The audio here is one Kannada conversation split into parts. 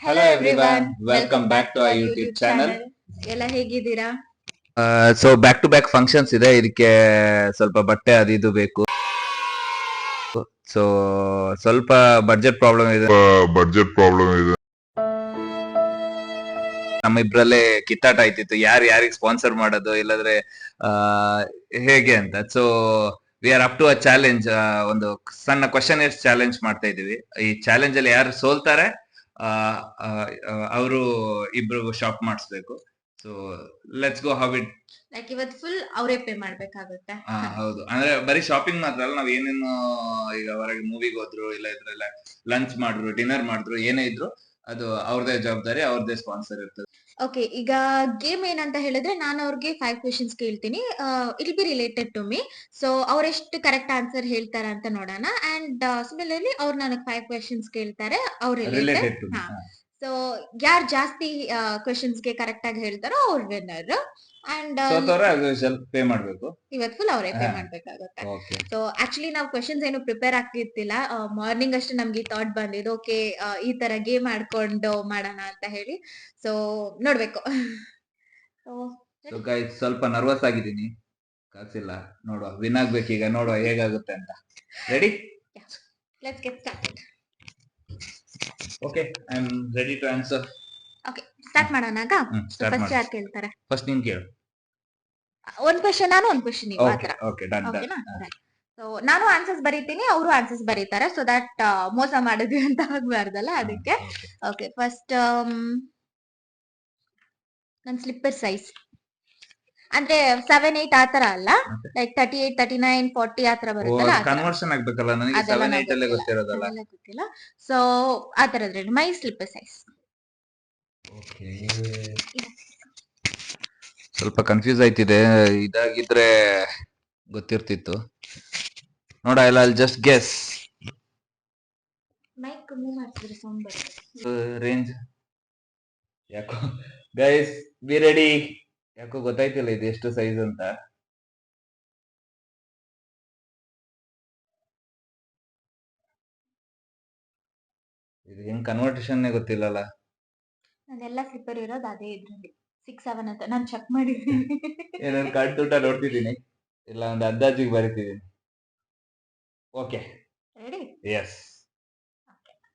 Hello everyone, welcome back to our YouTube channel. ಎಲ್ಲ ಹೇಗಿದ್ದೀರಾ? So back to back functions ಇದೆ, ಇದಕ್ಕೆ ಸ್ವಲ್ಪ ಬಟ್ಟೆ ಅದು ಇದು ಬೇಕು. ಸೊ ಸ್ವಲ್ಪ ಬಡ್ಜೆಟ್ ಪ್ರಾಬ್ಲಮ್ ಇದೆ. ನಮ್ಮಿಬ್ರಲ್ಲೇ ಕಿತ್ತಾಟ ಆಯ್ತಿತ್ತು, ಯಾರಿಗೆ ಸ್ಪಾನ್ಸರ್ ಮಾಡೋದು ಇಲ್ಲದ್ರೆ ಹೇಗೆ ಅಂತ. So we are up to a challenge. ಒಂದು ಸಣ್ಣ ಕ್ವಶನ್ ಚಾಲೆಂಜ್ ಮಾಡ್ತಾ ಇದೀವಿ. ಈ ಚಾಲೆಂಜ್ ಅಲ್ಲಿ ಯಾರು ಸೋಲ್ತಾರೆ ಅವರು ಇಬ್ರು ಶಾಪ್ ಮಾಡಿಸ್ಬೇಕು. So let's go how it. Like ಇವತ್ತು ಫುಲ್ ಅವರೇ ಪೇ ಮಾಡ್ಬೇಕಾಗುತ್ತೆ. ಹೌದು, ಅಂದ್ರೆ ಬರೀ ಶಾಪಿಂಗ್ ಮಾತ್ರ ಅಲ್ಲ, ನಾವ್ ಏನೇನು ಈಗ ಹೊರಗೆ ಮೂವಿಗೆ ಹೋದ್ರು ಇಲ್ಲ ಇದ್ರೆಲ್ಲ ಲಂಚ್ ಮಾಡಿದ್ರು ಡಿನ್ನರ್ ಮಾಡಿದ್ರು ಏನೇ ಇದ್ರು ಅದು ಅವ್ರದೇ ಜವಾಬ್ದಾರಿ, ಅವ್ರದೇ ಸ್ಪಾನ್ಸರ್ ಇರ್ತದೆ. ಓಕೆ, ಈಗ ಗೇಮ್ ಏನಂತ ಹೇಳಿದ್ರೆ ನಾನು ಅವ್ರಿಗೆ 5 ಕ್ವೆಶನ್ಸ್ ಕೇಳ್ತೀನಿ. It be related to me. So ಅವ್ರೆಷ್ಟು ಕರೆಕ್ಟ್ ಆನ್ಸರ್ ಹೇಳ್ತಾರ ಅಂತ ನೋಡೋಣ. ಅಂಡ್ ಸಿಮಿಲರ್ಲಿ ಅವ್ರು ನನಗೆ 5 ಕ್ವೆಶನ್ಸ್ ಕೇಳ್ತಾರೆ, ಅವ್ರ ರಿಲೇಟೆಡ್. ಸೊ ಯಾರು ಜಾಸ್ತಿ ಕ್ವೆಶನ್ಸ್ಗೆ ಕರೆಕ್ಟ್ ಆಗಿ ಹೇಳ್ತಾರೋ ಅವ್ರ ವಿನ್ನರ್. ಅಂಡ್ ಪೇ ಮಾಡ್ಬೇಕು. ಇವತ್ತು ಫುಲ್ ಅವರೇ ಪೇ ಮಾಡ್ಬೇಕಾಗುತ್ತೆ. ಸೊ ಆಕ್ಚುಲಿ ನಾವು ಕ್ವೆಶನ್ಸ್ ಏನು ಪ್ರಿಪೇರ್ ಆಗ್ತಿರ್ತಿಲ್ಲ. ಮಾರ್ನಿಂಗ್ ಅಷ್ಟೇ ನಮ್ಗೆ ಥಾಟ್ ಬಂದಿದ್ದು, ಓಕೆ ಈ ತರ ಗೇಮ್ ಆಡ್ಕೊಂಡು ಮಾಡೋಣ ಅಂತ ಹೇಳಿ. ಸೊ ನೋಡ್ಬೇಕು. ಗೈಸ್ ಸ್ವಲ್ಪ ನರ್ವಸ್ ಆಗಿದ್ದೀನಿ, ಕಾಸಿಲ್ಲ, ನೋಡುವ ವಿನ್ ಆಗ್ಬೇಕೀಗ, ನೋಡುವ ಹೇಗಾಗುತ್ತೆ ಅಂತ. Ready? Let's get started. Okay, I am ready to answer. Okay, start ಮಾಡೋಣ. ಫಸ್ಟ್ ಯಾರು ಕೇಳ್ತಾರೆ? ಫಸ್ಟ್ ನೀನ್ ಕೇಳು. ಒಂದ್ ಕ್ವೆಶನ್ ನಾನು, ಒಂದ್ ಕ್ವೆಶನ್ ನೀವು, ಆತರ. Okay, done. ಸೊ ನಾನು ಆನ್ಸರ್ಸ್ ಬರೀತೀನಿ, ಅವರು ಆನ್ಸರ್ಸ್ ಬರೀತಾರೆ. ಸೊ ದಟ್ ಮೋಸ ಮಾಡಿದ್ವಿ ಅಂತ ಆಗ್ಬಾರ್ದಲ್ಲ, ಅದಕ್ಕೆ. ಓಕೆ, ಫಸ್ಟ್ ನನ್ ಸ್ಲಿಪ್ಪರ್ ಸೈಜ್ ಅಂದ್ರೆ 7, 8 ಆತರ ಅಲ್ಲ, ಲೈಕ್ 38, 39, 40 ಆತರ ಬರುತ್ತಲ್ಲ, ಕನ್ವರ್ಷನ್ ಆಗ್ಬೇಕಲ್ಲ ನನಗೆ. 7, 8 ಅಲ್ಲೇ ಗೊತ್ತಿರೋದಲ್ಲ, ಗೊತ್ತಿಲ್ಲ. ಸೊ ಆತರದ್ರೆ ಮೈ ಸ್ಲಿಪ್ಪರ್ ಸೈಜ್. ಓಕೆ, ಸ್ವಲ್ಪ ಕನ್ಫ್ಯೂಸ್ ಆಯ್ತಿದೆ. ಇದಾಗಿದ್ರೆ ಗೊತ್ತಿರ್ತಿತ್ತು. ನೋಡ, ಇಲ್ಲ ಅಲ್ಲಿ ಜಸ್ಟ್ ಗೆಸ್. ಮೈಕ್ ಮೂವ್ ಮಾಡ್ತಿದ್ರೆ ಸೌಂಡ್ ಬರುತ್ತೆ. ರೇಂಜ್ ಯಾಕೋ ಗೈಸ್ ಬಿ ರೆಡಿ. ಯಾಕೋ ಗೊತ್ತಾಯ್ತಿಲ್ಲ ಇದು ಎಷ್ಟು ಸೈಜ್ ಅಂತ. ಇದು ಹೆಂಗ್ ಕನ್ವರ್ಟೇಷನ್ ಗೊತ್ತಿಲ್ಲಲ್ಲ. ನಾನೆಲ್ಲ ಸ್ಲಿಪ್ಪರ್ ಇರೋದು ಅದೇ ಇದ್ರಲ್ಲಿ 6, 7 ಅಂತ ನಾನು ಚೆಕ್ ಮಾಡಿದ್ದೀನಿ. ಏನಾದ್ರು ಕಟ್ ತುಟ ನೋಡ್ತಿದ್ದೀನಿ, ಇಲ್ಲ ಒಂದು ಅಂದಾಜಿಗೆ ಬರೀತಿದ್ದೀನಿ. Okay, ready? ಎಸ್.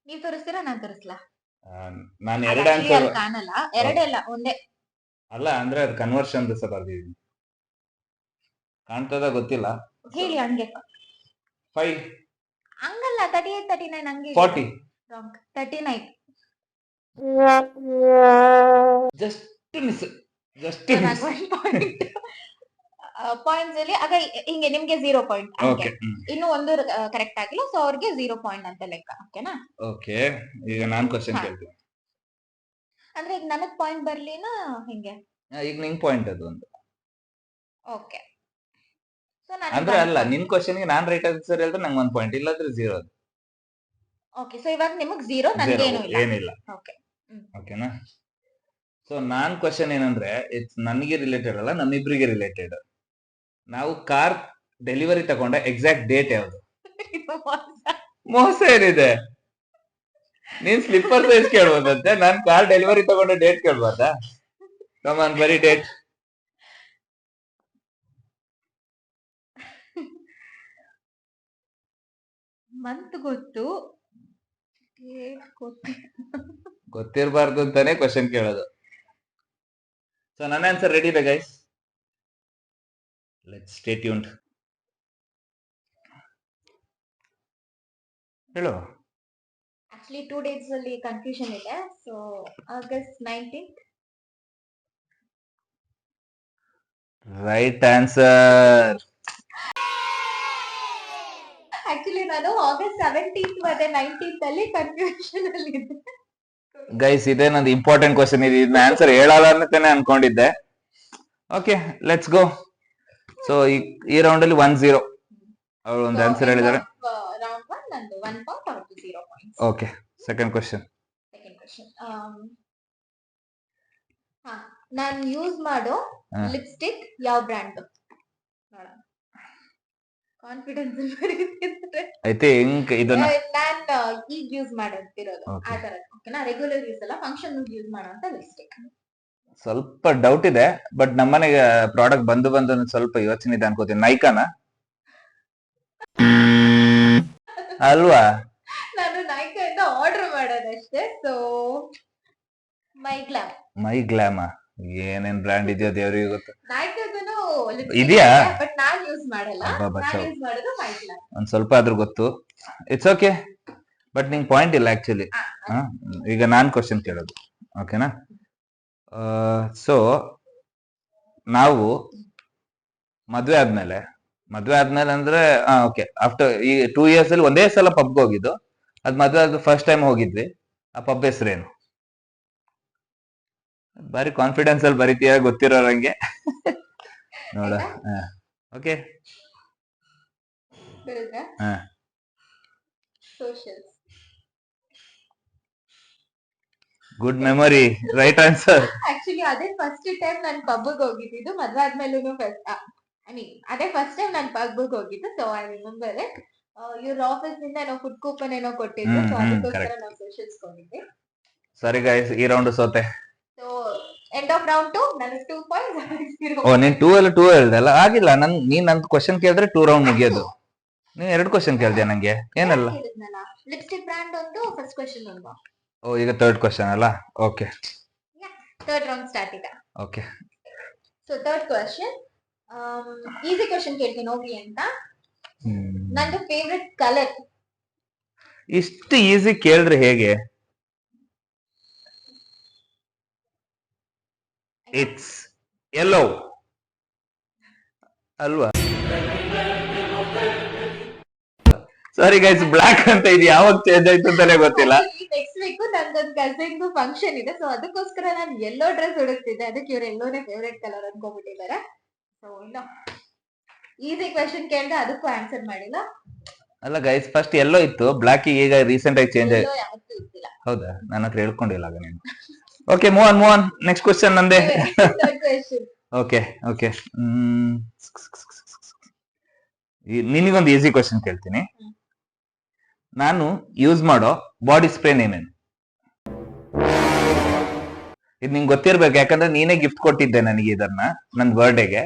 ನೀವ್ ತೋರಿಸ್ತೀರಾ, ನಾನ್ ತೋರಿಸ್ಲಾ? ನಾನು ಎರಡು ಆನ್ಸರ್ ಕಾಣಲ್ಲ, ಎರಡೆಲ್ಲ ಒಂದೇ ಅಲ್ಲ, ಅಂದ್ರೆ ಅದು ಕನ್ವರ್ಷನ್ ಸಹ ಬರ್ದಿದ್ದೀನಿ. ಕಾಣ್ತದ ಗೊತ್ತಿಲ್ಲ, ಹೇಳಿ ಹಂಗೆ. 5 ಹಂಗಲ್ಲ, 38, 39 ಹಂಗೆ. 40 wrong. 39 just miss. Just points ಅಲ್ಲಿ ಆಗ ಹಿಂಗೆ ನಿಮ್ಗೆ 0 ಪಾಯಿಂಟ್. ಓಕೆ, ಇನ್ನು ಒಂದು ಕರೆಕ್ಟ್ ಆಗಿಲ್ಲ, ಸೊ ಅವ್ರಿಗೆ 0 ಪಾಯಿಂಟ್ ಅಂತ ಲೆಕ್ಕ. ಓಕೆನಾ? ಓಕೆ, ಈಗ ನಾನು ಕ್ವೆಶ್ಚನ್ ಕೇಳ್ತೀನಿ. ಅಂದ್ರೆ ಈಗ ನನಗ್ ಪಾಯಿಂಟ್ ಬರ್ಲಿನಾ ಹೆಂಗೆ? ಈಗ ನಿಂಗ್ ಪಾಯಿಂಟ್ ಅದು ಒಂದು. ಓಕೆ, ಸೊ ಅಂದ್ರೆ ಅಲ್ಲ, ನಿನ್ ಕ್ವೆಶ್ಚನ್ ಗೆ ನಾನು ರೈಟ್ ಆನ್ಸರ್ ಹೇಳಿದ್ರೆ ನಂಗೆ 1 ಪಾಯಿಂಟ್, ಇಲ್ಲಾಂದ್ರೆ 0. ಓಕೆ, ಸೊ ಇವಾಗ ನಿಮಗ್ 0, ನನಗೆ ಏನಿಲ್ಲ. ಓಕೆ, ಓಕೆನಾ? ಸೊ ನಾನ್ ಕ್ವೆಶ್ಚನ್ ಏನಂದ್ರೆ, ಇಟ್ಸ್ ನನಗೆ ರಿಲೇಟೆಡ್ ಅಲ್ಲ, ನಮ್ಮಿಬ್ರಿಗೆ ರಿಲೇಟೆಡ್. ನಾವು ಕಾರ್ ಡೆಲಿವರಿ ತಗೊಂಡ ಎಕ್ಸಾಕ್ಟ್ ಡೇಟ್ ಯಾವುದು? ಮೋಸ ಏನಿದೆ? ನೀನ್ ಸ್ಲಿಪ್ಪರ್ ಸೈಜ್ ಕೇಳ್ಬೋದಂತೆ, ನಾನ್ ಕಾರ್ ಡೆಲಿವರಿ ತಗೊಂಡ ಡೇಟ್ ಕೇಳ್ಬೋದಾ? ಕಮಾನ್, ಬರೀ ಡೇಟ್. ಮಂತ್ ಗೊತ್ತು, ಗೊತ್ತಿರಬಾರ್ದು ಅಂತಾನೆ ಕ್ವೆಶ್ಚನ್ ಕೇಳೋದು. ಸೊ ನನ್ನ ಆನ್ಸರ್ ರೆಡಿ ಇದೆ ಗೈಸ್, ಲೆಟ್ಸ್ ಸ್ಟೇ ಟ್ಯೂನ್ಡ್. ಹೇಳು. ಆಕ್ಚುಲಿ 2 ಡೇಟ್ಸ್ ಅಲ್ಲಿ ಕನ್ಫ್ಯೂಷನ್ ಇದೆ. So August 19th. Right answer. Actually ನಾನು ಆಗಸ್ಟ್ 17th ಮತ್ತೆ 19th ಅಲ್ಲಿ ಕನ್ಫ್ಯೂಷನ್ ಅಲ್ಲಿ ಇದ್ದೆ. ಗೈಸ್, ಇದೇ ನಂದು ಇಂಪಾರ್ಟೆಂಟ್ ಕ್ವೆಶ್ಚನ್. ಇದನ್ನ ಆನ್ಸರ್ ಹೇಳಲ್ಲ ಅಂತಾನೆ ಅನ್ಕೊಂಡಿದ್ದೆ. Okay, let's go. ಸೊ ಈ ರೌಂಡ್ ಅಲ್ಲಿ 1-0 ಅವಳು ಒಂದು ಆನ್ಸರ್ ಹೇಳಿದ್ದಾರೆ. ರೌಂಡ್ 1 ನಂದು 1 ಪಾಯಿಂಟ್, ಅವತ್ತು 0 ಪಾಯಿಂಟ್ಸ್. Okay, second question. ನಾನು ಯೂಸ್ ಮಾಡೋ ಲಿಪ್ಸ್ಟಿಕ್ ಯಾವ ಬ್ರ್ಯಾಂಡ್? ನೋಡೋಣ, ಕಾನ್ಫಿಡೆನ್ಸ್ ಬರೀತಿದ್ರೆ ಐ ಥಿಂಕ್ ಇದನ್ನ ನಾನ್ ಈಗ ಯೂಸ್ ಮಾಡಂತಿರೋದು ಆ Okay. ತರ ಓಕೆನಾ, ರೆಗ್ಯುಲರ್ ಯೂಸ್ ಅಲ್ಲ, ಫಂಕ್ಷನ್ ಯೂಸ್ ಮಾಡೋಂತ ಲಿಪ್ಸ್ಟಿಕ್. ಸ್ವಲ್ಪ ಡೌಟ್ ಇದೆ, ಬಟ್ ನಮ್ಮನೆಗೆ ಪ್ರಾಡಕ್ಟ್ ಬಂದು ಸ್ವಲ್ಪ ಯೋಚನೆ ಇದೆ ಅನ್ಕೋತೀನಿ. ನೈಕಾನ ಅಲ್ವಾ? ನಾನು ನಾಯ್ಕಯಿಂದ ಆರ್ಡರ್ ಮಾಡೋದಷ್ಟೇ. So my glam. My glam ಏನೇನ್ ಬ್ರ್ಯಾಂಡ್ ಇದೆಯೋ ದೇವ್ರಿಗೆ ಗೊತ್ತು. ನಾಯ್ಕದನು ಇದೆಯಾ? ಬಟ್ ನಾನ್ ಯೂಸ್ ಮಾಡಲ್ಲ. ಅಬ್ಬಬ್ಬಾ, ನಾನ್ ಚೌ. ಯೂಸ್ ಮಾಡೋದು ಮೈ ಗ್ಲಾಮ್. ಒಂದ್ ಸ್ವಲ್ಪ ಆದ್ರೂ ಗೊತ್ತು. ಇಟ್ಸ್ ಓಕೆ, ಬಟ್ ನಿಂಗೆ ಪಾಯಿಂಟ್ ಇಲ್ಲ ಆಕ್ಚುಲಿ. ಈಗ ನಾನ್ ಕ್ವಶನ್ ಕೇಳೋದು, ಓಕೆನಾ? ಸೊ ನಾವು ಮದ್ವೆ ಆದ್ಮೇಲೆ ಅಂದ್ರೆ ಓಕೆ, ಆಫ್ಟರ್ ಈ 2 years ಅಲ್ಲಿ ಒಂದೇ ಸಲ ಪಬ್ಗೆ ಹೋಗಿದ್ದು. ಅದ್ ಮದ್ವೆ ಆದ ಫಸ್ಟ್ ಟೈಮ್ ಹೋಗಿದ್ವಿ. ಆ ಪಬ್ ಹೆಸರೇನು? ಬಾರಿ ಕಾನ್ಫಿಡೆನ್ಸ್ ಅಲ್ಲಿ ಬರೀತೀಯ ಗೊತ್ತಿರೋರಂಗೆ. ನೋಡ. Okay. Socials. Good memory, right answer. Actually ಅದೇ ಫಸ್ಟ್ ಟೈಮ್ ನಾನು ಪಬ್ಗೆ ಹೋಗಿದ್ದು. ಮದ್ವೆ ಆದ್ಮೇಲೂ ಅದೇ ಫಸ್ಟ್ ಟೈಮ್ ನಾನು ಪಬ್ಗೆ ಹೋಗಿದ್ದು. So I remember it. ಇವ್ರ ಆಫೀಸ್ ನಿಂದ ಏನೋ ಫುಡ್ ಕೂಪನ್ ಏನೋ ಕೊಟ್ಟಿದ್ರು. ಸೊ ಅದಕ್ಕೋಸ್ಕರ ನಾವು ಸೋಷಿಯಲ್ಸ್ ಕೊಂಡಿದ್ವಿ. ಸರಿ ಗೈಸ್, ಈ ರೌಂಡ್ ಸೋತೆ. ಸೊ ಎಂಡ್ ಆಫ್ ರೌಂಡ್ 2 ನನಗೆ 2 ಪಾಯಿಂಟ್ಸ್. ಓ, ನೀನ್ 2 ಹೇಳ್ದಲ್ಲ, ಆಗಿಲ್ಲ. ನೀನ್ ನನ್ ಕ್ವಶನ್ ಕೇಳಿದ್ರೆ 2 ರೌಂಡ್ ಮುಗಿಯೋದು. ನೀನ್ 2 ಕ್ವಶನ್ ಕೇಳ್ದ್ಯಾ ನಂಗೆ? ಏನಲ್ಲ, ಲಿಪ್ಸ್ಟಿಕ್ ಬ್ರ್ಯಾಂಡ್ ಒಂದು, ಫಸ್ಟ್ ಕ್ವೆಶ್ಚನ್ ಒಂದು. ಓ, ಈಗ 3rd ಕ್ವಶನ್ ಅಲ್ಲ? ಓಕೆ, 3rd ರೌಂಡ್ ಸ್ಟಾರ್ಟ್ ಈಗ. Okay. So 3rd question easy question ಕೇಳ್ತೀನಿ ಹೋಗಿ ಅಂತ. ನಂದು ಫೇವ್ರೆಟ್ ಕಲರ್. ಇಷ್ಟು ಈಸಿ ಕೇಳಿದ್ರೆ ಹೇಗೆ? ಇಟ್ಸ್ ಯೆಲ್ಲೋ ಅಲ್ವಾ? ಸಾರಿ ಗೈಸ್, ಬ್ಲಾಕ್ ಅಂತ ಇದು ಯಾವಾಗ ಚೇಂಜ್ ಆಯ್ತು ಅಂತಾನೆ ಗೊತ್ತಿಲ್ಲ. ನೆಕ್ಸ್ಟ್ ವೀಕ್ ನಂದೊಂದು ಕಸಿನ್ ಫಂಕ್ಷನ್ ಇದೆ. ಸೊ ಅದಕ್ಕೋಸ್ಕರ ನಾನು ಯೆಲ್ಲೋ ಡ್ರೆಸ್ ಹುಡುಕ್ತಿದ್ದೆ. ಅದಕ್ಕೆ ಇವ್ರು ಯೆಲ್ಲೋನೇ ಫೇವ್ರೆಟ್ ಕಲರ್ ಅನ್ಕೊಂಡ್ಬಿಟ್ಟಿದ್ದಾರೆ. ಸೊ ಇನ್ನು ಈಸಿ ಕ್ವೆಶ್ಚನ್ ಕೇಳಿದ್ರೆ ಅದಕ್ಕೂ ಆನ್ಸರ್ ಮಾಡಿಲ್ಲ. ಅಲ್ಲ ಗೈಸ್, ಫಸ್ಟ್ ಯೆಲ್ಲೋ ಇತ್ತು, ಬ್ಲಾಕ್ ಈಗ ರೀಸೆಂಟ್ ಆಗಿ ಚೇಂಜ್ ಆಯ್ತು. ಯಾವತ್ತೂ ಇದ್ದಿಲ್ಲ. ಹೌದಾ? ನನ್ನ ಹತ್ರ ಹೇಳ್ಕೊಂಡಿಲ್ಲ ಆಗ ನೀನು. Okay, move on. Next question ನಂದೆ. ಓಕೆ. ನಿನಗೊಂದು ಈಸಿ ಕ್ವೆಶ್ಚನ್ ಕೇಳ್ತೀನಿ. ನಾನು ಯೂಸ್ ಮಾಡೋ ಬಾಡಿ ಸ್ಪ್ರೇ ನೇಮೇನು? ಇದು ನಿಂಗೆ ಗೊತ್ತಿರ್ಬೇಕು, ಯಾಕಂದ್ರೆ ನೀನೇ ಗಿಫ್ಟ್ ಕೊಟ್ಟಿದ್ದೆ ನನಗೆ ಇದನ್ನ ನನ್ನ ಬರ್ಡೇಗೆ.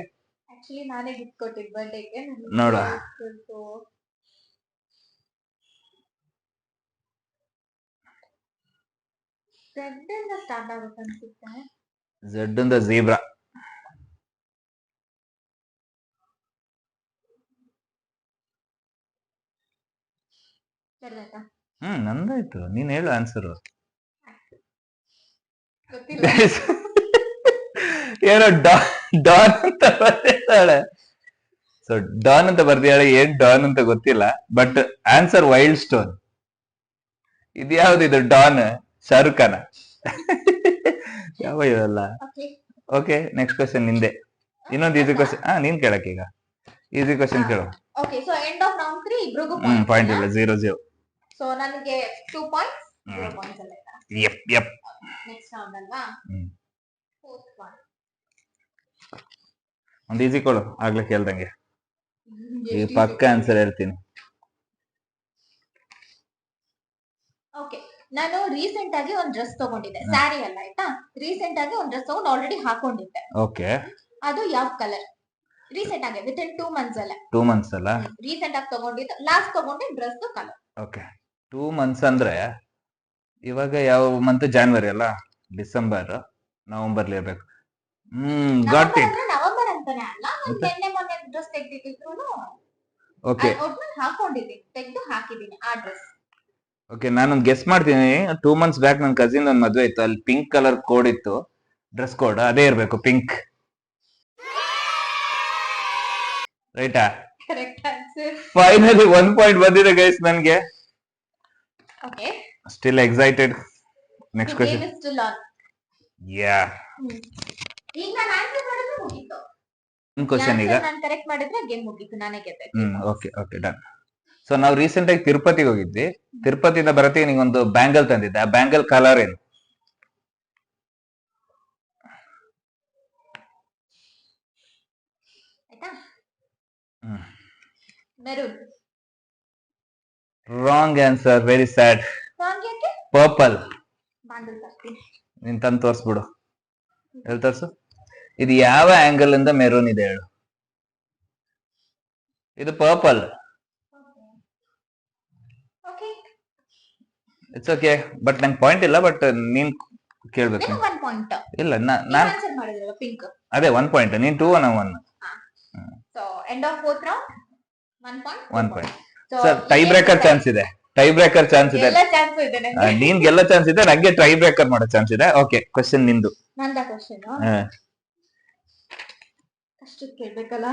ಆಕ್ಚುಲಿ ನಾನೇ ಗಿಫ್ಟ್ ಕೊಟ್ಟಿದ್ದೆ ಬರ್ಡೇಗೆ. ನೋಡ, ಝೆಡ್ ಇಂದ ಸ್ಟಾರ್ಟ್ ಆಗುತ್ತೆ ಅನ್ಸುತ್ತೆ. ಝೆಡ್ ಇಂದ ಝೀಬ್ರಾ. ನಂದಾಯ್ತು, ನೀನ್ ಹೇಳು ಆನ್ಸರ್. ಏನೋ ಡಾನ್ ಅಂತ ಬರ್ತಿದ್ದಾಳೆ. ಸೊ ಡಾನ್ ಅಂತ ಬರ್ತಿದ್ದಾಳೆ, ಏನ್ ಡಾನ್ ಅಂತ ಗೊತ್ತಿಲ್ಲ. But answer Wild Stone. ಇದ್ಯಾವ್ದು ಡಾನ್? ಶಾರುಖ್ ಖಾನ? ಯಾವ ಇವೆಲ್ಲ? ಓಕೆ, ನೆಕ್ಸ್ಟ್ ಕ್ವೆಶ್ಚನ್ ನಿಂದೆ. ಇನ್ನೊಂದು ಈಸಿ ಕ್ವೆಶ್ಚನ್. ನೀನ್ ಕೇಳಕ್ ಈಗ ಈಸಿ ಕ್ವೆಶ್ಚನ್ ಕೇಳು. Okay, so end of round 3 ಇಬ್ರಿಗೂ ಪಾಯಿಂಟ್ ಇಲ್ಲ, 0-0. ಸೊ ನನಗೆ 2 ಪಾಯಿಂಟ್ಸ್, 0 ಪಾಯಿಂಟ್ಸ್ ಅಲ್ಲ. ಯಪ್. ನೆಕ್ಸ್ಟ್ ರೌಂಡ್ ಅಲ್ವಾ? 4th one. ಒಂದು ಈಸಿ ಕೊಡು, ಆಗ್ಲೇ ಕೇಳ್ದಂಗೆ. ಈ ಪಕ್ಕ ಆನ್ಸರ್ ಹೇಳ್ತೀನಿ. ಓಕೆ, ನಾನು ರೀಸೆಂಟ್ ಆಗಿ ಒಂದು ಡ್ರೆಸ್ ತಗೊಂಡಿದ್ದೆ. ಸ್ಯಾರಿ ಅಲ್ಲ ಆಯ್ತಾ, ರೀಸೆಂಟ್ ಆಗಿ ಒಂದು ಡ್ರೆಸ್ ತಗೊಂಡು ಆಲ್ರೆಡಿ ಹಾಕೊಂಡಿದ್ದೆ. ಓಕೆ, ಅದು ಯಾವ ಕಲರ್? ರೀಸೆಂಟ್ ಆಗಿ ವಿತಿನ್ 2 ಮಂತ್ಸ್ ಅಲ್ಲ. 2 ಮಂತ್ಸ್ ಅಲ್ಲ? ರೀಸೆಂಟ್ ಆಗಿ ತಗೊಂಡಿದ್ದು, ಲಾಸ್ಟ್ ತಗೊಂಡಿದ್ದ ಡ್ರೆಸ್ ಕಲರ್. ಓಕೆ, 2 ಮಂತ್ಸ್ ಅಂದ್ರೆ ಇವಾಗ ಯಾವ ಮಂತ್? ಜಾನ್ವರಿ ಅಲ್ಲ? ಡಿಸೆಂಬರ್, ನವೆಂಬರ್ ಇರ್ಬೇಕು. Got it. ನವೆಂಬರ್ ಅಂತಾನೆ ಅಲ್ಲ, ನಾನು ನಿನ್ನೆ ಮೊನ್ನೆ ಡ್ರೆಸ್ ತೆಗೆದಿದ್ರು. ಓಕೆ, ಹಾಕೊಂಡಿದ್ದೀನಿ, ತೆಗೆದು ಹಾಕಿದ್ದೀನಿ ಆ ಡ್ರೆಸ್. ಓಕೆ, ನಾನೊಂದು ಗೆಸ್ ಮಾಡ್ತೀನಿ. 2 ಮಂತ್ಸ್ ಬ್ಯಾಕ್ ನನ್ನ ಕಸಿನ್ ಒಂದು ಮದುವೆ ಇತ್ತು, ಅಲ್ಲಿ ಪಿಂಕ್ ಕಲರ್ ಕೋಡ್ ಇತ್ತು, ಡ್ರೆಸ್ ಕೋಡ್ ಅದೇ ಇರ್ಬೇಕು, ಪಿಂಕ್. ರೈಟಾ? Correct answer. ಫೈನಲಿ 1 ಪಾಯಿಂಟ್ ಬಂದಿದೆ ಗೈಸ್ ನನ್ಗೆ. Okay, still excited. Next question. Game is still on. Yeah, ಈಗ ನಾನು ಆನ್ಸರ್ ಮಾಡಿದ್ರೆ ಮುಗೀತು. ಒಂದು ಕ್ವೆಶ್ಚನ್ ಈಗ ನಾನು ಕರೆಕ್ಟ್ ಮಾಡಿದ್ರೆ ಗೇಮ್ ಮುಗೀತು, ನಾನೇ ಗೆದ್ದೆ. Okay done. ಸೊ ನಾವು ರೀಸೆಂಟ್ ಆಗಿ ತಿರುಪತಿಗೆ ಹೋಗಿದ್ವಿ. ತಿರುಪತಿಯಿಂದ ಬರತ್ತೆ ನಿಂಗೊಂದು ಬ್ಯಾಂಗಲ್ ತಂದಿದ್ದೆ. ಆ ಬ್ಯಾಂಗಲ್ ಕಲರ್ ಏನು? ಆಯ್ತಾ? Maroon. Wrong answer, very sad. Wrong ಯಾಕೆ? ಪರ್ಪಲ್. ಬಾಂಡಲ್ ತರ್ತೀನಿ. ನೀನ್ ತಂದು ತೋರ್ಸ್ಬಿಡು. ಎಲ್ಲಿ ತೋರ್ಸು. ಇದು ಯಾವ ಆಂಗಲ್ ಇಂದ ಮೆರೂನ್ ಇದೆ ಹೇಳು. ಇದು purple. Okay. It's okay, but ನಂಗೆ ಪಾಯಿಂಟ್ ಇಲ್ಲ. ಬಟ್ ನೀನ್ ಕೇಳ್ಬೇಕು. ನಿಮ್ಗೆ 1 ಪಾಯಿಂಟ್. ಇಲ್ಲ ನಾನ್ ಆನ್ಸರ್ ಮಾಡಿದ್ರಲ್ಲ ಪಿಂಕ್. ಅದೇ 1 ಪಾಯಿಂಟ್. ನೀನ್ 2 1 1. So end of 4th round 1 point. 1 point. Sir tie breaker chance ಇದೆ. ಟೈ ಬ್ರೇಕರ್ ಚಾನ್ಸ್ ಇದೆ. ಎಲ್ಲ ಚಾನ್ಸ್ ಇದೆ ನನಗೆ. ನೀನ್ ಗೆಲ್ಲ ಚಾನ್ಸ್ ಇದೆ, ನಂಗೆ ಟೈ ಬ್ರೇಕರ್ ಮಾಡೋ ಚಾನ್ಸ್ ಇದೆ. ಓಕೆ, ಕ್ವೆಶ್ಚನ್ ನಿಂದು. ನಂದ ಕ್ವೆಶ್ಚನ್ ಅಷ್ಟು ಕೇಳ್ಬೇಕಲ್ಲ.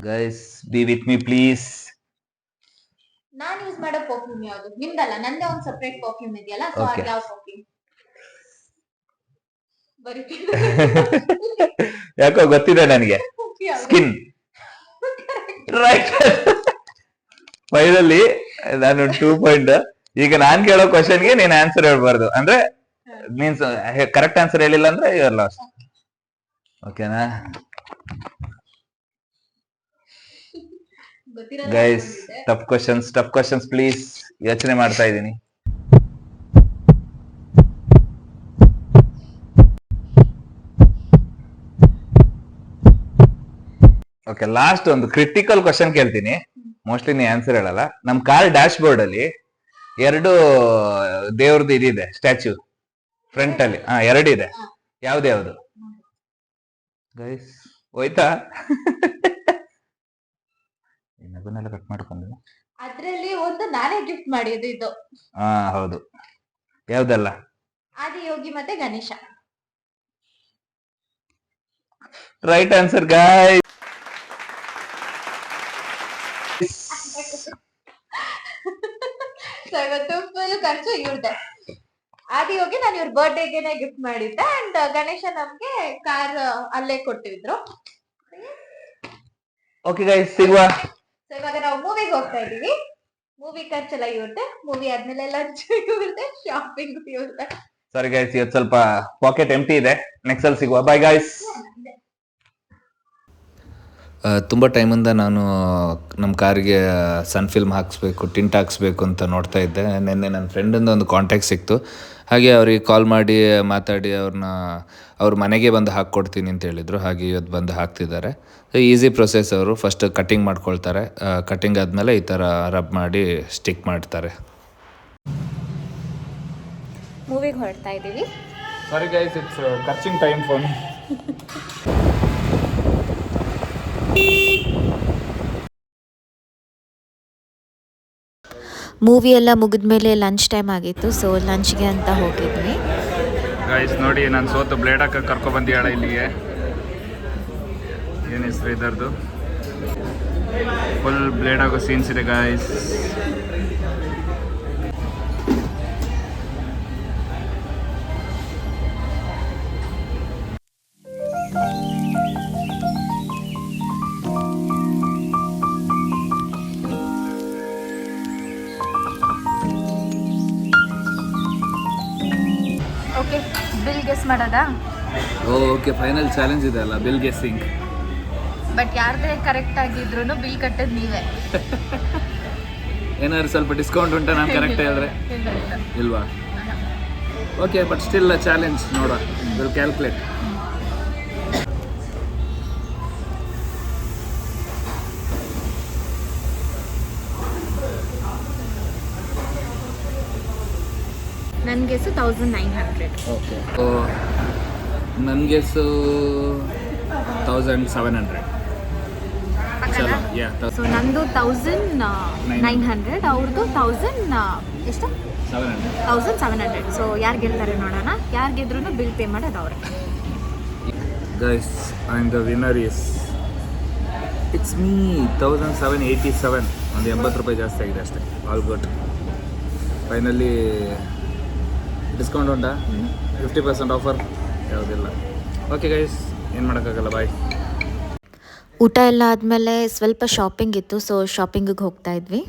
Guys be with me please. ನಾನು ಯೂಸ್ ಮಾಡೋ ಪರ್ಫ್ಯೂಮ್ ಯಾವುದು? ನಿಮ್ದಲ್ಲ, ನಂದೇ ಒಂದು ಸೆಪರೇಟ್ ಪರ್ಫ್ಯೂಮ್ ಇದೆಯಲ್ಲ. So Okay. ಅದು ಯಾವ ಪರ್ಫ್ಯೂಮ್? ಬರೀತೀನಿ. ಯಾಕೋ ಗೊತ್ತಿದೆ ನನಗೆ. ಸ್ಕಿನ್. ರೈಟ್. ಫೈನಲಿ ನಾನು 2 ಪಾಯಿಂಟ್. ಈಗ ನಾನ್ ಕೇಳೋ ಕ್ವಶನ್ಗೆ ನೀನ್ ಆನ್ಸರ್ ಹೇಳ್ಬಾರ್ದು. ಅಂದ್ರೆ ನೀನ್ ಕರೆಕ್ಟ್ ಆನ್ಸರ್ ಹೇಳಿಲ್ಲ ಅಂದ್ರೆ ಯು ಆರ್ ಲಾಸ್ಟ್. ಓಕೆನಾ ಗೈಸ್? Tough questions please. ಯೋಚನೆ ಮಾಡ್ತಾ ಇದ್ದೀನಿ. ಓಕೆ, ಲಾಸ್ಟ್ ಒಂದು ಕ್ರಿಟಿಕಲ್ ಕ್ವಶನ್ ಕೇಳ್ತೀನಿ. ಮೋಸ್ಟ್ಲಿ ನೀ ಆನ್ಸರ್ ಹೇಳಲ್ಲ. ನಮ್ ಕಾರ್ ಡ್ಯಾಶ್ ಬೋರ್ಡ್ ಅಲ್ಲಿ 2 ದೇವ್ರದ್ದು ಇದಿದೆ, ಸ್ಟ್ಯಾಚ್ಯೂ ಫ್ರಂಟ್ ಅಲ್ಲಿ. 2 ಇದೆ. ಯಾವ್ದು? ಗೈಸ್ ಹೋಯ್ತಾ? ನಗುನೆಲ್ಲ ಕಟ್ ಮಾಡ್ಕೊಂಡು. ಅದ್ರಲ್ಲಿ ಒಂದು ನಾನೇ ಗಿಫ್ಟ್ ಮಾಡಿದ್ದು ಇದು. ಹೌದು. ಯಾವ್ದಲ್ಲ? ಆದಿಯೋಗಿ ಮತ್ತೆ Ganesha. Right answer guys. So ಇವತ್ತು ಫುಲ್ ಖರ್ಚು ಇವ್ರದೆ. ಆದಿಯೋಗಿ ನಾನು ಇವ್ರ ಬರ್ಡೇಗೆನೆ ಗಿಫ್ಟ್ ಮಾಡಿದ್ದೆ. ಅಂಡ್ ಗಣೇಶ ನಮ್ಗೆ ಕಾರ್ ಅಲ್ಲೇ ಕೊಟ್ಟಿದ್ರು. ಓಕೆ ಗೈಸ್, ಸಿಗುವ. ಸೊ ಇವಾಗ ನಾವು ಮೂವಿಗೆ ಹೋಗ್ತಾ ಇದೀವಿ. ಮೂವಿ ಖರ್ಚೆಲ್ಲ ಇವ್ರದೆ. ಮೂವಿ ಆದ್ಮೇಲೆ ಲಂಚ್ ಇವ್ರದೆ, ಶಾಪಿಂಗ್ ಇವ್ರದೆ. ಸಾರಿ ಗೈಸ್, ಇವತ್ತು ಸ್ವಲ್ಪ ಪಾಕೆಟ್ ಎಂಟಿ ಇದೆ. ನೆಕ್ಸ್ಟ್ ಅಲ್ಲಿ ಸಿಗುವ. Bye guys. ತುಂಬ ಟೈಮಿಂದ ನಾನು ನಮ್ಮ ಕಾರಿಗೆ ಸನ್ ಫಿಲ್ಮ್ ಹಾಕಿಸ್ಬೇಕು, ಟಿಂಟ್ ಹಾಕಿಸ್ಬೇಕು ಅಂತ ನೋಡ್ತಾ ಇದ್ದೆ. ನಿನ್ನೆ ನನ್ನ ಫ್ರೆಂಡಿಂದ ಒಂದು ಕಾಂಟ್ಯಾಕ್ಟ್ ಸಿಕ್ತು. ಹಾಗೆ ಅವ್ರಿಗೆ ಕಾಲ್ ಮಾಡಿ ಮಾತಾಡಿ ಅವ್ರ ಮನೆಗೆ ಬಂದು ಹಾಕ್ಕೊಡ್ತೀನಿ ಅಂತ ಹೇಳಿದರು. ಹಾಗೆ ಇವತ್ತು ಬಂದು ಹಾಕ್ತಿದ್ದಾರೆ. Easy process. ಅವರು ಫಸ್ಟ್ ಕಟ್ಟಿಂಗ್ ಮಾಡ್ಕೊಳ್ತಾರೆ. ಕಟ್ಟಿಂಗ್ ಆದಮೇಲೆ ಈ ಥರ ರಬ್ ಮಾಡಿ ಸ್ಟಿಕ್ ಮಾಡ್ತಾರೆ. ಮೂವಿಗೆ ಹೊರಡ್ತಾ ಇದೀವಿ. Sorry guys, it's charging time phone. Movie ಎಲ್ಲ ಮುಗಿದ್ಮೇಲೆ ಲಂಚ್ ಟೈಮ್ ಆಗಿತ್ತು. ಸೊ ಲಂಚ್ಗೆ ಅಂತ ಹೋಗಿದ್ವಿ. ಗೈಸ್ ನೋಡಿ, ನಾನು ಸೋತು ಬ್ಲೇಡ್ ಹಾಕಕ್ಕೆ ಕರ್ಕೊಬಂದಿಯಾಳ ಇಲ್ಲಿಗೆ. ಏನು ಹೆಸರು ಇದರದು? ಫುಲ್ ಬ್ಲೇಡ್ ಆಗೋ ಸೀನ್ಸ್ ಇದೆ ಗೈಸ್. ಓಕೆ, ಬಿಲ್ ಗೆಸ್ ಮಾಡೋದಾ? ಓಕೆ, ಫೈನಲ್ ಚಾಲೆಂಜ್ ಇದೆ ಅಲ್ಲ, ಬಿಲ್ ಗೆಸ್ಸಿಂಗ್. ಬಟ್ ಯಾರ್ದೇ ಕರೆಕ್ಟ್ ಆಗಿದ್ರು ಬಿಲ್ ಕಟ್ಟೋದು ನೀವೇ. ಏನಾದ್ರು ಸ್ವಲ್ಪ ಡಿಸ್ಕೌಂಟ್ ಉಂಟಾ ನಾನು ಕರೆಕ್ಟ್ ಹೇಳಿದ್ರೆ? ಇಲ್ವಾ? Okay, but still challenge. ನೋಡುವ, ವಿಲ್ ಕ್ಯಾಲ್ಕುಲೇಟ್. ನನ್ನ ಗೆಸ್ 1900. ಓಕೆ, ನನಗೆ 1700. ಚಲೋ, ಯಾ. ಸೊ ನಂದು 1900, ಅವ್ರದ್ದು 1000 ಎಷ್ಟು? 1700. ಸೊ ಯಾರು ಗೆಲ್ತಾರೆ ನೋಡೋಣ. ಯಾರು ಗೆದ್ರೂ ಬಿಲ್ ಪೇ ಮಾಡೋದು ಅವ್ರೆ. Guys, and the winner is it's me 1787. ಒಂದು 80 ರೂಪಾಯಿ ಜಾಸ್ತಿ ಆಗಿದೆ ಅಷ್ಟೇ. All good. ಫೈನಲಿ ಡಿಸ್ಕೌಂಟ್ ಉಂಟಾ? 50% ಆಫರ್ ಯಾವುದಿಲ್ಲ. ಓಕೆ ಗೈಸ್, ಏನು ಮಾಡೋಕ್ಕಾಗಲ್ಲ. ಬಾಯ್. ಊಟ ಎಲ್ಲ ಆದಮೇಲೆ ಸ್ವಲ್ಪ ಶಾಪಿಂಗ್ ಇತ್ತು. ಸೊ ಶಾಪಿಂಗಿಗೆ ಹೋಗ್ತಾ ಇದ್ವಿ.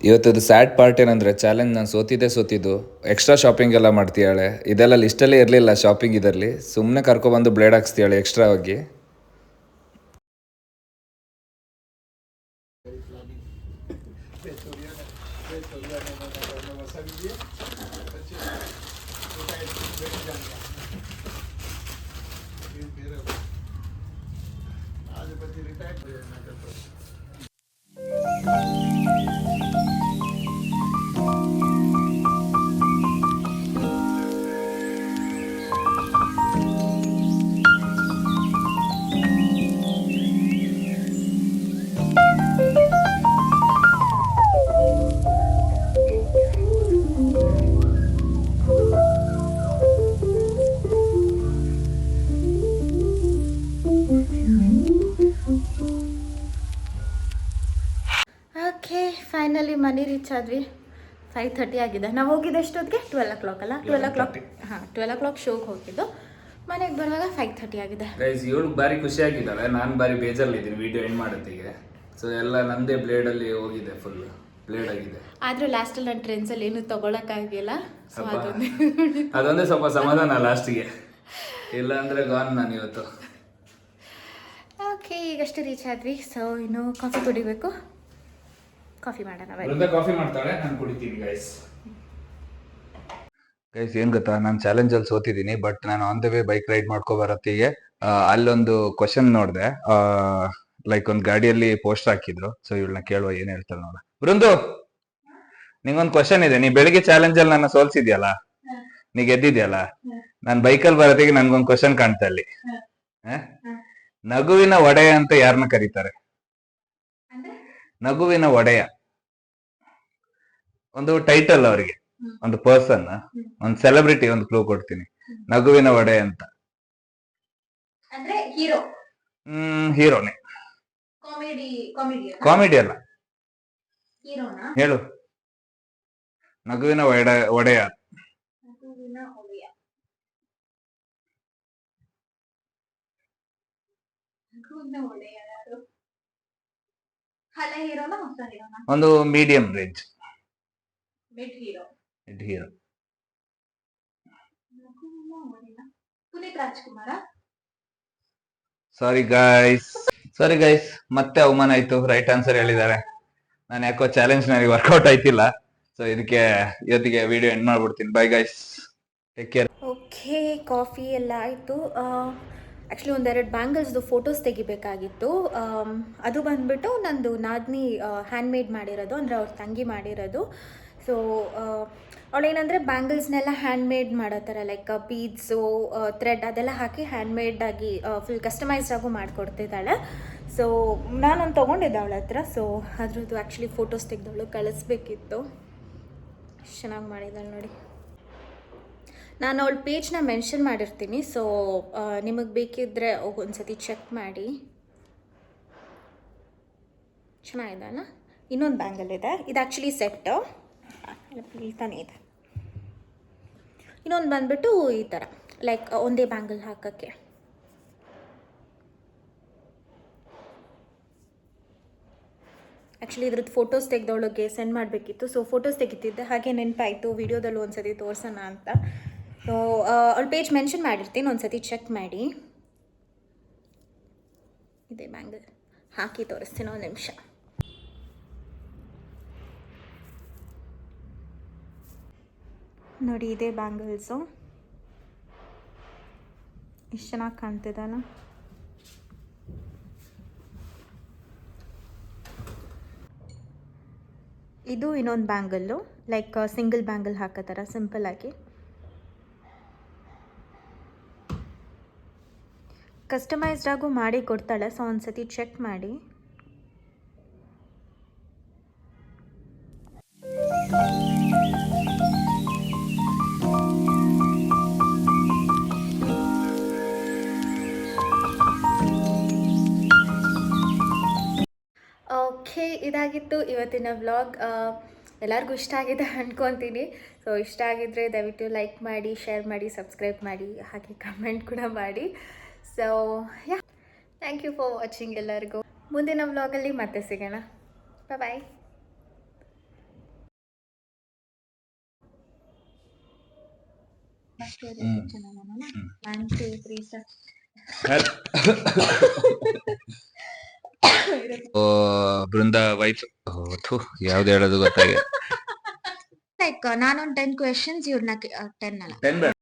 ಇವತ್ತದು ಸ್ಯಾಡ್ ಪಾರ್ಟ್ ಏನಂದರೆ ಚಾಲೆಂಜ್ ನಾನು ಸೋತಿದ್ದು ಎಕ್ಸ್ಟ್ರಾ ಶಾಪಿಂಗ್ ಎಲ್ಲ ಮಾಡ್ತೀಯಾಳೆ. ಇದೆಲ್ಲ ಲಿಸ್ಟಲ್ಲೇ ಇರಲಿಲ್ಲ ಶಾಪಿಂಗ್ ಇದರಲ್ಲಿ. ಸುಮ್ಮನೆ ಕರ್ಕೊಬಂದು ಬ್ಲೇಡ್ ಹಾಕ್ಸ್ತೀಯಾಳೆ ಎಕ್ಸ್ಟ್ರಾ ಆಗಿ. ಓಕೆ, ಫೈನಲಿ ಮನೆ ರೀಚ್ ಆದ್ವಿ. 5:30 ಆಗಿದೆ. ನಾವು ಹೋಗಿದ್ದು ಎಷ್ಟೊತ್ತಿಗೆ? 12 ಅಲ್ಲ, 12 ಶೋಗೆ ಹೋಗಿದ್ದು. ಮನೆಗೆ ಬರುವಾಗ 5:30 ಆಗಿದೆ. ಗೈಸ್, ಇವಳು ಬಾರಿ ಖುಷಿ ಆಗಿದ್ದಾಳೆ, ನಾನು ಬಾರಿ ಬೇಜಾರಲ್ಲಿದ್ದೀನಿ ವಿಡಿಯೋ ಎಂಡ್ ಮಾಡೋತ್ತಿಗೆ. ಸೊ ಎಲ್ಲ ನಂದೇ ಬ್ಲೇಡಲ್ಲಿ ಹೋಗಿದೆ, ಫುಲ್ ಬ್ಲೇಡ್ ಆಗಿದೆ. ಆದರೂ ಲಾಸ್ಟಲ್ಲಿ ನನ್ನ ಟ್ರೆಂಡ್ಸಲ್ಲಿ ಏನು ತೊಗೊಳಕ್ಕಾಗಿಲ್ಲ. ಸೊ ಅದೊಂದೇ ಸ್ವಲ್ಪ ಸಮಾಧಾನ ಲಾಸ್ಟಿಗೆ, ಇಲ್ಲ ಅಂದರೆ ಗಾನ್ ನಾನು ಇವತ್ತು. ಓಕೆ, ಈಗಷ್ಟೇ ರೀಚ್ ಆದ್ವಿ. ಸೊ ಇನ್ನು ಕಾಫಿ ಕುಡಿಬೇಕು. ಕಾಫಿ ಮಾಡೋಣ. ಕಾಫಿ ಮಾಡ್ತಾಳೆ, ನಾನು ಕುಡಿತೀನಿ. ಗೈಸ್ ಏನ್ ಗೊತ್ತಾ, ನಾನು ಚಾಲೆಂಜಲ್ಲಿ ಸೋತಿದ್ದೀನಿ. ಬಟ್ ನಾನು on the way bike ride ಮಾಡ್ಕೊ ಬರತ್ತಿಗೆ ಅಲ್ಲೊಂದು ಕ್ವಶನ್ ನೋಡಿದೆ. ಲೈಕ್ ಒಂದು ಗಾಡಿಯಲ್ಲಿ ಪೋಸ್ಟರ್ ಹಾಕಿದ್ರು. ಸೊ ಇವಳನ್ನ ಕೇಳುವ ಏನ್ ಹೇಳ್ತಾಳೆ ನೋಡ. ಬೃಂದು, ನಿಂಗೊಂದು ಕ್ವಶನ್ ಇದೆ. ನೀ ಬೆಳಿಗ್ಗೆ ಚಾಲೆಂಜ್ ಅಲ್ಲಿ ನನ್ನ ಸೋಲ್ಸಿದ್ಯಲ್ಲ, ನೀ ಗೆದ್ದಿದ್ಯಲ್ಲ. ನಾನು ಬೈಕಲ್ಲಿ ಬರತ್ತಿಗೆ ನನ್ಗೊಂದು ಕ್ವಶನ್ ಕಾಣ್ತಾ ಇಲ್ಲಿ. ನಗುವಿನ ಒಡೆಯ ಅಂತ ಯಾರನ್ನ ಕರೀತಾರೆ? ನಗುವಿನ ಒಡೆಯ ಒಂದು ಟೈಟಲ್ ಅವರಿಗೆ, ಒಂದು ಪರ್ಸನ್, ಒಂದು ಸೆಲೆಬ್ರಿಟಿ. ಒಂದು ಕ್ಲೂ ಕೊಡ್ತೀನಿ, ನಗುವಿನ ಒಡೆಯ ಅಂತ. ಹೀರೋನೇ. ಕಾಮಿಡಿ ಅಲ್ಲ, ಹೇಳು. ನಗುವಿನ ಒಡೆಯ. ಒಂದು medium range. Mid hero. Puneeth Rajkumar. Sorry guys, ಮತ್ತೆ ಅವಮಾನ ಆಯ್ತು. ರೈಟ್ ಆನ್ಸರ್ ಹೇಳಿದ್ದಾರೆ. ನಾನು ಯಾಕೋ ಚಾಲೆಂಜ್ ನನಗೆ ವರ್ಕೌಟ್ ಆಯ್ತಿಲ್ಲ. ಸೊ ಇದಕ್ಕೆ ಇವತ್ತಿಗೆ ವಿಡಿಯೋ ಎಂಡ್ ಮಾಡ್ಬಿಡ್ತೀನಿ. Bye guys, take care. Okay, coffee ಎಲ್ಲ ಆಯಿತು. ಆ್ಯಕ್ಚುಲಿ ಒಂದೆರಡು ಬ್ಯಾಂಗಲ್ಸ್ದು ಫೋಟೋಸ್ ತೆಗಿಬೇಕಾಗಿತ್ತು. ಅದು ಬಂದುಬಿಟ್ಟು ನಂದು ನಾದಿನಿ ಹ್ಯಾಂಡ್ಮೇಡ್ ಮಾಡಿರೋದು, ಅಂದರೆ ಅವ್ರ ತಂಗಿ ಮಾಡಿರೋದು. ಸೊ ಅವಳೇನಂದರೆ ಬ್ಯಾಂಗಲ್ಸ್ನೆಲ್ಲ ಹ್ಯಾಂಡ್ಮೇಡ್ ಮಾಡೋ ಥರ, ಲೈಕ್ ಬೀಡ್ಸು, ಥ್ರೆಡ್ ಅದೆಲ್ಲ ಹಾಕಿ ಹ್ಯಾಂಡ್ಮೇಡಾಗಿ ಫುಲ್ ಕಸ್ಟಮೈಸ್ಡ್ ಆಗು ಮಾಡಿಕೊಡ್ತಿದ್ದಾಳೆ. ಸೊ ನಾನೊಂದು ತೊಗೊಂಡಿದ್ದೆ ಅವಳ ಹತ್ರ. ಸೊ ಅದ್ರದ್ದು ಆ್ಯಕ್ಚುಲಿ ಫೋಟೋಸ್ ತೆಗೆದವಳು ಕಳಿಸ್ಬೇಕಿತ್ತು. ಚೆನ್ನಾಗಿ ಮಾಡಿದ್ದಾಳೆ ನೋಡಿ. ನಾನು ಅವಳ ಪೇಜ್ನ ಮೆನ್ಷನ್ ಮಾಡಿರ್ತೀನಿ. ಸೊ ನಿಮಗೆ ಬೇಕಿದ್ದರೆ ಒಂದ್ಸತಿ ಚೆಕ್ ಮಾಡಿ. ಚೆನ್ನಾಗಿದೆ ಅಲ್ಲ? ಇನ್ನೊಂದು ಬ್ಯಾಂಗಲ್ ಇದೆ, ಇದು ಆ್ಯಕ್ಚುಲಿ ಸೆಟ್ಟು ಬೀಳ್ತಾನೆ ಇದೆ. ಇನ್ನೊಂದು ಬಂದುಬಿಟ್ಟು ಈ ಥರ, ಲೈಕ್ ಒಂದೇ ಬ್ಯಾಂಗಲ್ ಹಾಕೋಕ್ಕೆ. ಆ್ಯಕ್ಚುಲಿ ಇದ್ರದ್ದು ಫೋಟೋಸ್ ತೆಗೆದವಳಿಗೆ ಸೆಂಡ್ ಮಾಡಬೇಕಿತ್ತು. ಸೊ ಫೋಟೋಸ್ ತೆಗಿತಿದ್ದೆ, ಹಾಗೆ ನೆನಪಾಯಿತು ವಿಡಿಯೋದಲ್ಲಿ ಒಂದ್ಸತಿ ತೋರಿಸೋಣ ಅಂತ. ಸೊ ಅವಳ ಪೇಜ್ ಮೆನ್ಷನ್ ಮಾಡಿರ್ತೀನಿ, ಒಂದ್ಸತಿ ಚೆಕ್ ಮಾಡಿ. ಇದೇ ಬ್ಯಾಂಗಲ್ ಹಾಕಿ ತೋರಿಸ್ತೀನಿ, ಒಂದು ನಿಮಿಷ. ನೋಡಿ, ಇದೇ ಬ್ಯಾಂಗಲ್ಸು. ಎಷ್ಟು ಚೆನ್ನಾಗಿ ಕಾಣ್ತಿದಲ್ಲ. ಇದು ಇನ್ನೊಂದು ಬ್ಯಾಂಗಲ್ಲು, ಲೈಕ್ ಸಿಂಗಲ್ ಬ್ಯಾಂಗಲ್ ಹಾಕೋ ಥರ ಸಿಂಪಲ್ಲಾಗಿ. ಕಸ್ಟಮೈಸ್ಡಾಗೂ ಮಾಡಿ ಕೊಡ್ತಾಳೆ. ಸೊ ಒಂದ್ಸತಿ ಚೆಕ್ ಮಾಡಿ. ಓಕೆ, ಇದಾಗಿತ್ತು ಇವತ್ತಿನ ವ್ಲಾಗ್. ಎಲ್ಲರಿಗೂ ಇಷ್ಟ ಆಗಿದೆ ಅಂದ್ಕೊತೀನಿ. ಸೊ ಇಷ್ಟ ಆಗಿದ್ದರೆ ದಯವಿಟ್ಟು ಲೈಕ್ ಮಾಡಿ, ಶೇರ್ ಮಾಡಿ, ಸಬ್ಸ್ಕ್ರೈಬ್ ಮಾಡಿ, ಹಾಗೆ ಕಮೆಂಟ್ ಕೂಡ ಮಾಡಿ. So yeah, thank you for watching ಎಲ್ಲರಿಗೂ. ಮುಂದಿನ ವ್ಲಾಗಲ್ಲಿ ಮತ್ತೆ ಸಿಗೋಣ. ಬಾಯ್. ಹ್ಮ್. ಹ್ಮ್. 1 2 3 ಸ್ಟಾರ್ಟ್. ಓ ಬೃಂದ ವೈಫ್ ಯಾವ್ದು ಹೇಳೋದು ಗೊತ್ತಾಗಿ ಲೈಕ್ ನಾನೊಂದು 10 ಕ್ವೆಶನ್ಸ್, ಇವ್ರನ್ನ 10 ಅಲ್ಲ. 10 ಬೇಡ.